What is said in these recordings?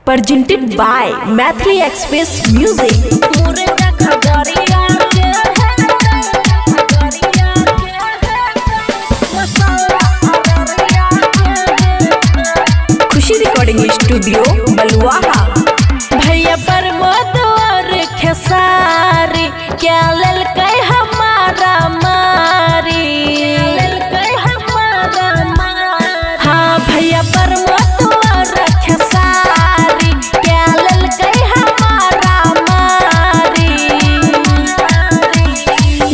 presented by Mathli Express Music. Khushi recording studio Baluaha. भैया प्रमोद और खेसारी क्या ललकै हमारा मारी। हाँ भैया प्रमोद और खेसारी क्या ललकै हमारा मारी।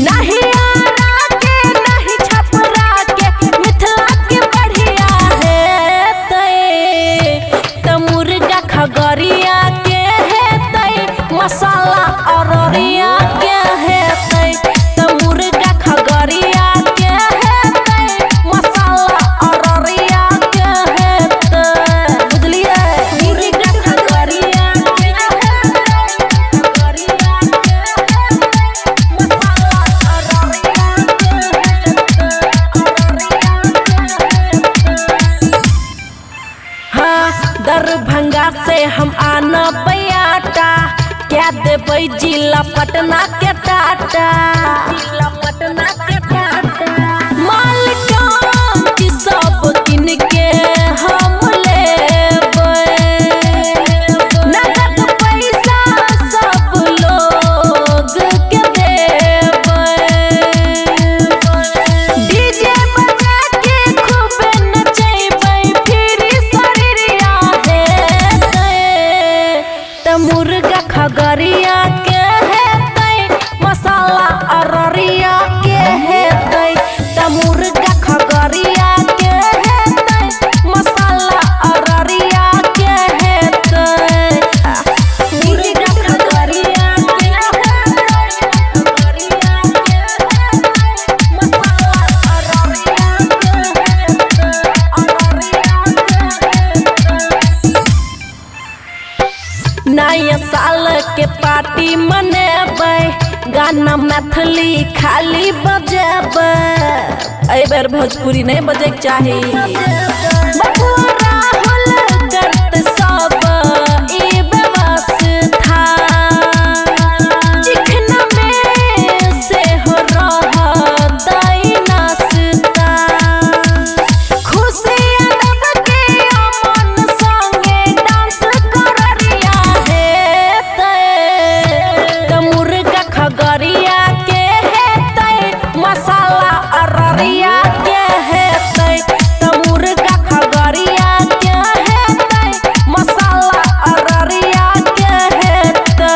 नहीं आरा के नहीं छपरा के मिथिला के बढ़िया है ते मुर्गा खगड़िया के है ते मसाला अररिया के है ते मुर्गा खगड़िया के है ते मसाला अररिया के है ते बुझलिए। मुर्गा खगड़िया के है खगड़िया के है मसाला अररिया के है अररिया के है। हाँ दरभंगा से हम आना बयाटा क्या देबै जिला पटना के टाटा। जिला पटना के टाटा मालिकान की सब किन के हम लेबै। नगद पैसा सब लोग के देबै। डीजे बजा के खूब नचैबै फिर शरीरिया हेतै ते मुर्गा खगड़िया के हेतै मसाला अररिया के हेतै ते मुर्गा खगड़िया के हेतै मसाला अररिया के हेतै। मुर्गा खगड़िया के हेतै खगड़िया के हेतै मसाला अररिया के हेतै अररिया के हेतै। नया साल के पार्टी मनेबै गाना मैथिली खाली बजेबै। एहि बेर भोजपुरी नहीं बजे के चाही। बबुआ राहुल करत सब ई व्यवस्था चिकना में से हो रहतै नाश्ता। खुशी अदब के अमन संगे डांस कररिया हेतै ते मुर्गा खगड़िया के हेतै मसाला अररिया के हेतै ते मुर्गा खगड़िया के हेतै मसाला अररिया के हेतै।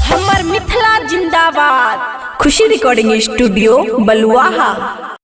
हमर मिथिला जिंदाबाद। खुशी रिकॉर्डिंग स्टूडियो बलुआहा।